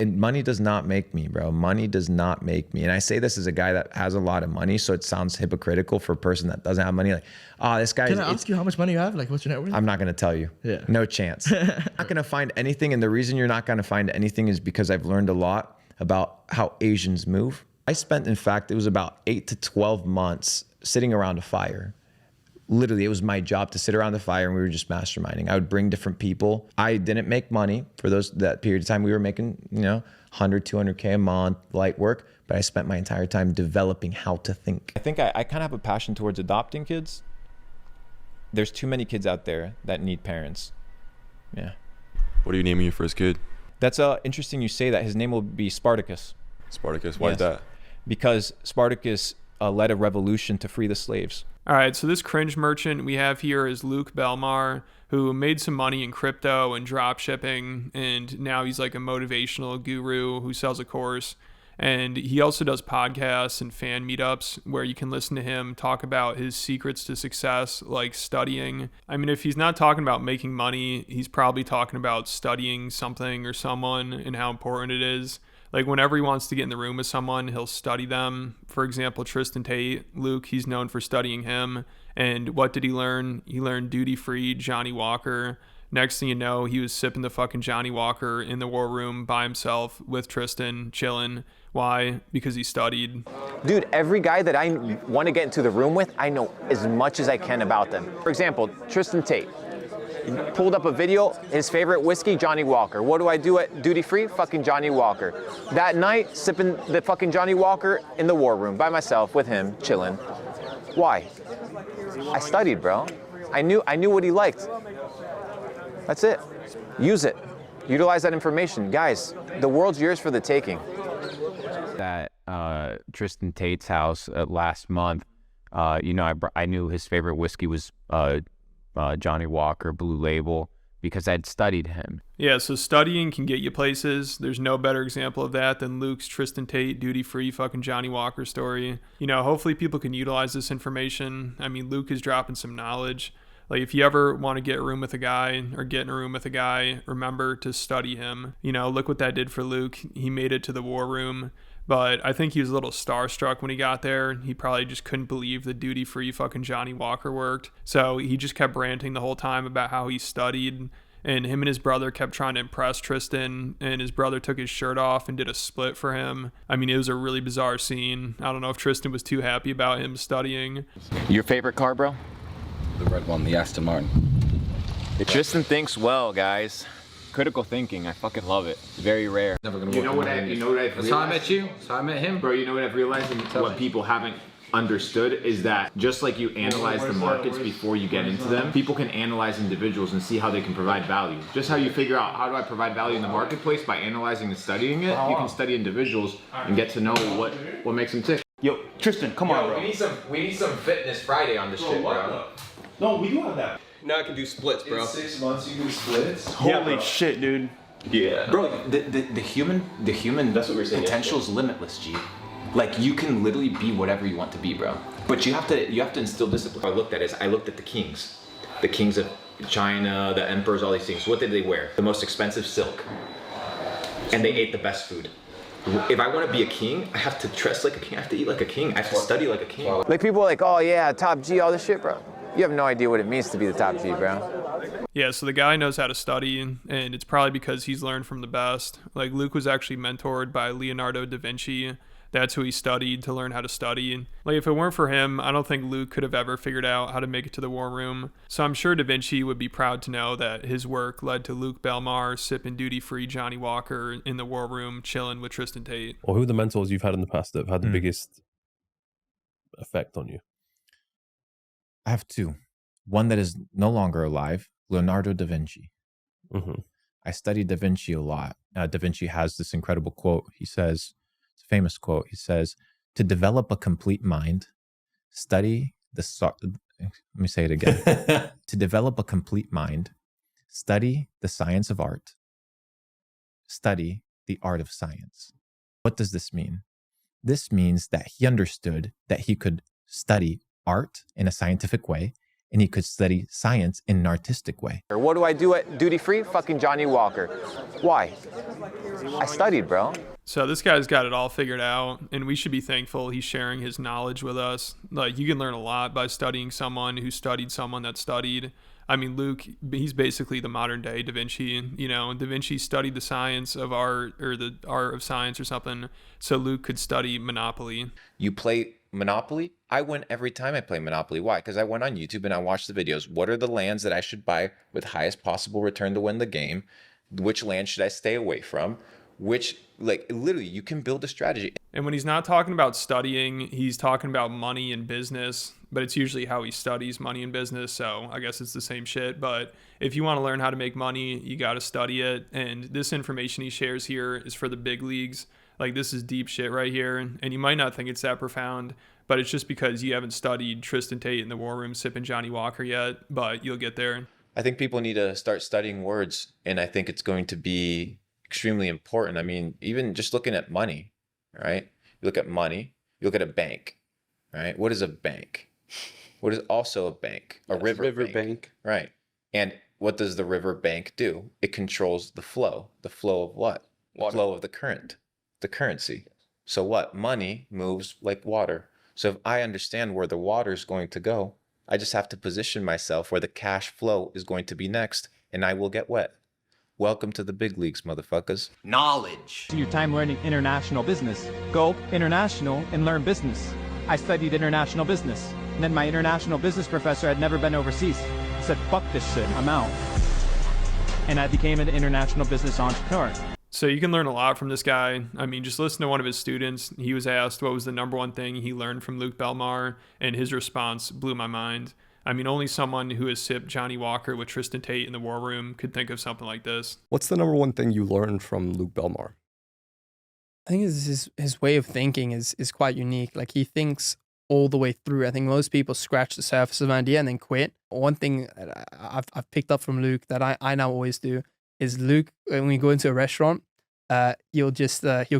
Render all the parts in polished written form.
And money does not make me, bro. Money does not make me. And I say this as a guy that has a lot of money, so it sounds hypocritical for a person that doesn't have money. Like, oh, this guy. Can I ask you how much money you have? Like, what's your net worth? I'm not going to tell you. Yeah. No chance. Not going to find anything. And the reason you're not going to find anything is because I've learned a lot about how Asians move. I spent, in fact, it was about 8 to 12 months sitting around a fire. Literally, it was my job to sit around the fire and we were just masterminding. I would bring different people. I didn't make money for that period of time. We were making, 100, 200K a month, light work, but I spent my entire time developing how to think. I think I kind of have a passion towards adopting kids. There's too many kids out there that need parents. Yeah. What are you naming your first kid? That's interesting you say that. His name will be Spartacus. Spartacus, why is that? Because Spartacus led a revolution to free the slaves. All right, so this cringe merchant we have here is Luke Belmar, who made some money in crypto and drop shipping, and now he's like a motivational guru who sells a course. And he also does podcasts and fan meetups where you can listen to him talk about his secrets to success, like studying. I mean, if he's not talking about making money, he's probably talking about studying something or someone and how important it is. Like whenever he wants to get in the room with someone, he'll study them. For example, Tristan Tate, Luke, he's known for studying him. And what did he learn? He learned Duty Free, Johnny Walker. Next thing you know, he was sipping the fucking Johnny Walker in the war room by himself with Tristan, chilling. Why? Because he studied. Dude, every guy that I want to get into the room with, I know as much as I can about them. For example, Tristan Tate. He pulled up a video, his favorite whiskey, Johnny Walker. What do I do at Duty Free? Fucking Johnny Walker. That night, sipping the fucking Johnny Walker in the war room by myself with him, chilling. Why? I studied, bro. I knew what he liked. That's it. Use it. Utilize that information. Guys, the world's yours for the taking. At Tristan Tate's house last month, I knew his favorite whiskey was Johnny Walker Blue Label because I'd studied him. Yeah, so studying can get you places. There's no better example of that than Luke's Tristan Tate Duty Free fucking Johnny Walker story. Hopefully people can utilize this information. I mean, Luke is dropping some knowledge. Like if you ever want to get a room with a guy or get in a room with a guy, remember to study him. Look what that did for Luke. He made it to the war room. But I think he was a little starstruck when he got there. He probably just couldn't believe the duty-free fucking Johnny Walker worked. So he just kept ranting the whole time about how he studied. And him and his brother kept trying to impress Tristan. And his brother took his shirt off and did a split for him. I mean, it was a really bizarre scene. I don't know if Tristan was too happy about him studying. Your favorite car, bro? The red one, the Aston Martin. Tristan thinks well, guys. Critical thinking, I fucking love it. It's very rare. Never gonna You work know in what my I? industry. You know what I've That's realized? how I met you. That's how I met him. Bro, you know what I've realized and what people haven't understood is that just like you analyze the markets before you get into them, people can analyze individuals and see how they can provide value. Just how you figure out how do I provide value in the marketplace by analyzing and studying it, you can study individuals and get to know what makes them tick. Yo, Tristan, come on, bro. We need some fitness Friday on this shit, bro. No, we do have that. Now I can do splits, bro. In 6 months you do splits? Holy shit, dude. Yeah. Bro, the human That's what we were saying potential is limitless, G. Like you can literally be whatever you want to be, bro. But you have to instill discipline. I looked at the kings of China, the emperors, all these things. What did they wear? The most expensive silk. And they ate the best food. If I want to be a king, I have to dress like a king. I have to eat like a king. I have to study like a king. Like people are like, oh yeah, top G, all this shit, bro. You have no idea what it means to be the top G, bro. Yeah, so the guy knows how to study, and it's probably because he's learned from the best. Like Luke was actually mentored by Leonardo da Vinci. That's who he studied to learn how to study. Like if it weren't for him, I don't think Luke could have ever figured out how to make it to the war room. So I'm sure da Vinci would be proud to know that his work led to Luke Belmar sipping duty-free Johnny Walker in the war room, chilling with Tristan Tate. Or who are the mentors you've had in the past that have had the biggest effect on you? I have two. One that is no longer alive, Leonardo da Vinci. Mm-hmm. I studied da Vinci a lot. Da Vinci has this incredible quote. He says, it's a famous quote. He says, to develop a complete mind, study let me say it again. To develop a complete mind, study the science of art, study the art of science. What does this mean? This means that he understood that he could study art in a scientific way and he could study science in an artistic way. Or what do I do at duty free? Fucking Johnny Walker. Why? I studied, bro. So this guy's got it all figured out, and we should be thankful he's sharing his knowledge with us. Like, you can learn a lot by studying someone who studied someone that studied. I mean, Luke, he's basically the modern day Da Vinci. You know, Da Vinci studied the science of art, or the art of science or something, so Luke could study Monopoly. You play Monopoly? I win every time I play Monopoly. Why? Because I went on YouTube and I watched the videos. What are the lands that I should buy with highest possible return to win the game? Which land should I stay away from? Which, like, literally, you can build a strategy. And when he's not talking about studying, he's talking about money and business, but it's usually how he studies money and business, so I guess it's the same shit. But if you want to learn how to make money, you got to study it, and this information he shares here is for the big leagues. Like, this is deep shit right here, and you might not think it's that profound, but it's just because you haven't studied Tristan Tate in the War Room sipping Johnny Walker yet, but you'll get there. I think people need to start studying words, and I think it's going to be extremely important. I mean, even just looking at money, right? You look at money, you look at a bank, right? What is a bank? What is also a bank? A river bank. Right. And what does the river bank do? It controls the flow. The flow of what? The flow of the current, the currency. So what? Money moves like water. So if I understand where the water is going to go, I just have to position myself where the cash flow is going to be next, and I will get wet. Welcome to the big leagues, motherfuckers. Knowledge. Your time learning international business. Go international and learn business. I studied international business. And then my international business professor had never been overseas. I said, fuck this shit, I'm out. And I became an international business entrepreneur. So you can learn a lot from this guy. I mean, just listen to one of his students. He was asked what was the number one thing he learned from Luke Belmar, and his response blew my mind. I mean, only someone who has sipped Johnny Walker with Tristan Tate in the War Room could think of something like this. What's the number one thing you learned from Luke Belmar? I think his way of thinking is quite unique. Like, he thinks all the way through. I think most people scratch the surface of an idea and then quit. One thing that I've picked up from Luke that I now always do is Luke, when we go into a restaurant, he'll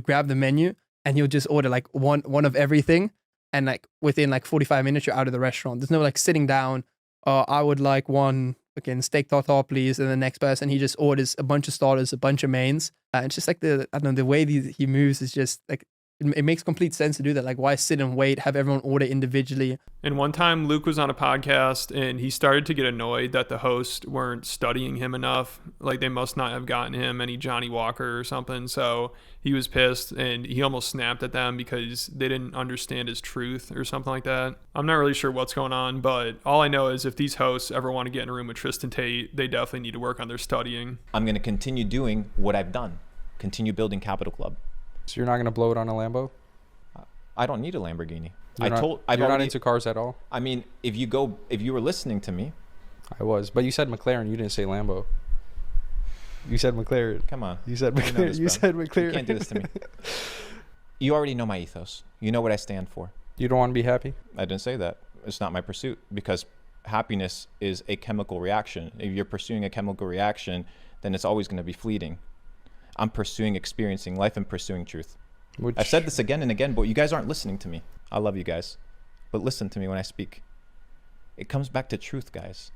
grab the menu and he'll just order like one of everything. And like within like 45 minutes, you're out of the restaurant. There's no like sitting down. I would like one again steak tartare, please. And the next person, he just orders a bunch of starters, a bunch of mains. It's just like the way he moves is just like, it makes complete sense to do that. Like, why sit and wait, have everyone order individually? And one time Luke was on a podcast and he started to get annoyed that the hosts weren't studying him enough. Like, they must not have gotten him any Johnny Walker or something. So he was pissed and he almost snapped at them because they didn't understand his truth or something like that. I'm not really sure what's going on, but all I know is if these hosts ever want to get in a room with Tristan Tate, they definitely need to work on their studying. I'm going to continue doing what I've done. Continue building Capital Club. So you're not going to blow it on a Lambo? I don't need a Lamborghini. You're not into cars at all? I mean, if you were listening to me. I was, but you said McLaren, you didn't say Lambo. You said McLaren. Come on. You said McLaren. You said McLaren. You can't do this to me. You already know my ethos. You know what I stand for. You don't want to be happy? I didn't say that. It's not my pursuit, because happiness is a chemical reaction. If you're pursuing a chemical reaction, then it's always going to be fleeting. I'm pursuing experiencing life and pursuing truth. I've said this again and again, but you guys aren't listening to me. I love you guys, but listen to me when I speak. It comes back to truth, guys.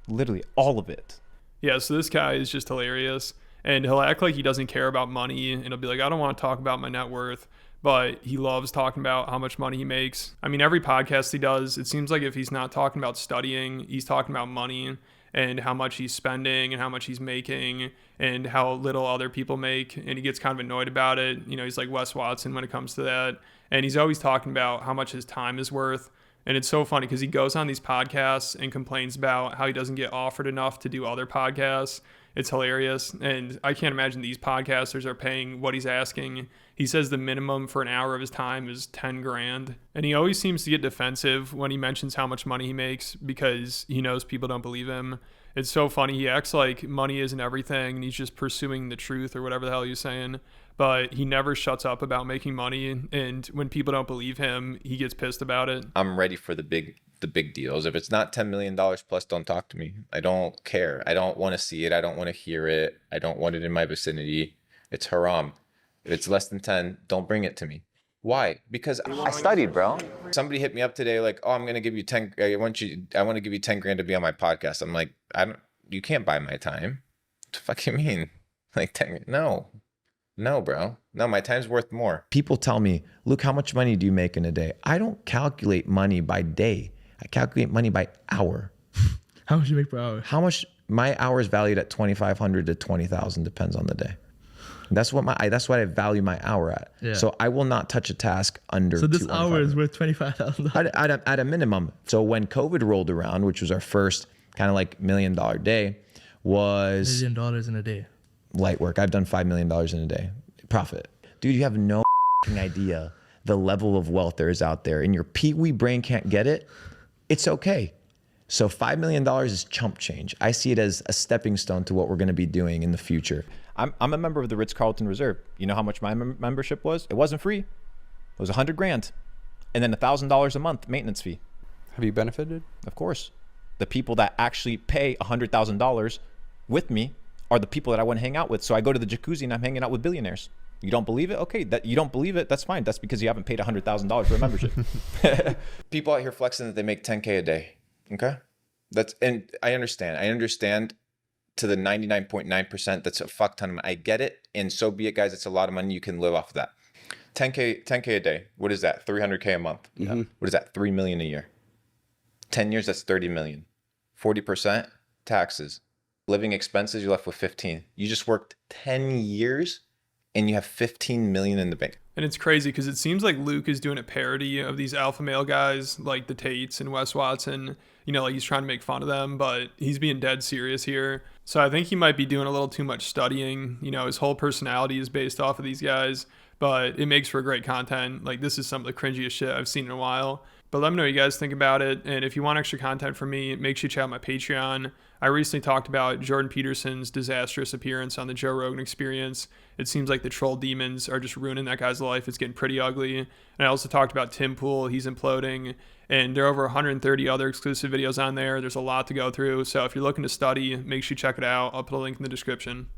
Literally all of it. Yeah, so this guy is just hilarious, and he'll act like he doesn't care about money, and he'll be like, I don't want to talk about my net worth, but he loves talking about how much money he makes. I mean, every podcast he does, it seems like if he's not talking about studying, he's talking about money and how much he's spending and how much he's making and how little other people make. And he gets kind of annoyed about it. You know, he's like Wes Watson when it comes to that. And he's always talking about how much his time is worth. And it's so funny because he goes on these podcasts and complains about how he doesn't get offered enough to do other podcasts. It's hilarious. And I can't imagine these podcasters are paying what he's asking. He says the minimum for an hour of his time is 10 grand. And he always seems to get defensive when he mentions how much money he makes because he knows people don't believe him. It's so funny. He acts like money isn't everything and he's just pursuing the truth or whatever the hell he's saying. But he never shuts up about making money. And when people don't believe him, he gets pissed about it. I'm ready for the big deals. If it's not $10 million plus, don't talk to me. I don't care. I don't want to see it. I don't want to hear it. I don't want it in my vicinity. It's haram. If it's less than 10, don't bring it to me. Why? Because I studied, bro. somebody hit me up today like, oh, I'm going to give you 10. I want to give you 10 grand to be on my podcast. I'm like, you can't buy my time. What the fuck you mean? Like 10, no, bro. No, my time's worth more. People tell me, Luke, how much money do you make in a day? I don't calculate money by day. I calculate money by hour. How much you make per hour? How much my hour is valued at 2,500 to 20,000, depends on the day. That's what I value my hour at. Yeah. So I will not touch a task under. So this hour is worth $25,000 at a minimum. So when COVID rolled around, which was our first kind of like $1 million day, was $1 million in a day. Light work. I've done $5 million in a day profit. Dude, you have no idea the level of wealth there is out there, and your pee-wee brain can't get it. It's okay. So $5 million is chump change. I see it as a stepping stone to what we're going to be doing in the future. I'm a member of the Ritz-Carlton Reserve. You know how much my membership was? It wasn't free. It was $100 grand, and then $1,000 a month maintenance fee. Have you benefited? Of course. The people that actually pay $100,000 with me are the people that I want to hang out with. So I go to the jacuzzi and I'm hanging out with billionaires. You don't believe it? Okay, that you don't believe it, that's fine. That's because you haven't paid $100,000 for a membership. People out here flexing that they make 10K a day. Okay, and I understand to the 99.9%, that's a fuck ton of money. I get it, and so be it, guys. It's a lot of money. You can live off of that. 10K a day. What is that? 300K a month. Mm-hmm. What is that? 3 million a year. 10 years, that's 30 million. 40% taxes. Living expenses, you're left with 15. You just worked 10 years and you have 15 million in the bank. And it's crazy because it seems like Luke is doing a parody of these alpha male guys like the Tates and Wes Watson. You know, like he's trying to make fun of them, but he's being dead serious here. So I think he might be doing a little too much studying. You know, his whole personality is based off of these guys, but it makes for great content. Like this is some of the cringiest shit I've seen in a while. But let me know what you guys think about it. And if you want extra content from me, make sure you check out my Patreon. I recently talked about Jordan Peterson's disastrous appearance on the Joe Rogan Experience. It seems like the troll demons are just ruining that guy's life. It's getting pretty ugly. And I also talked about Tim Pool. He's imploding. And there are over 130 other exclusive videos on there. There's a lot to go through. So if you're looking to study, make sure you check it out. I'll put a link in the description.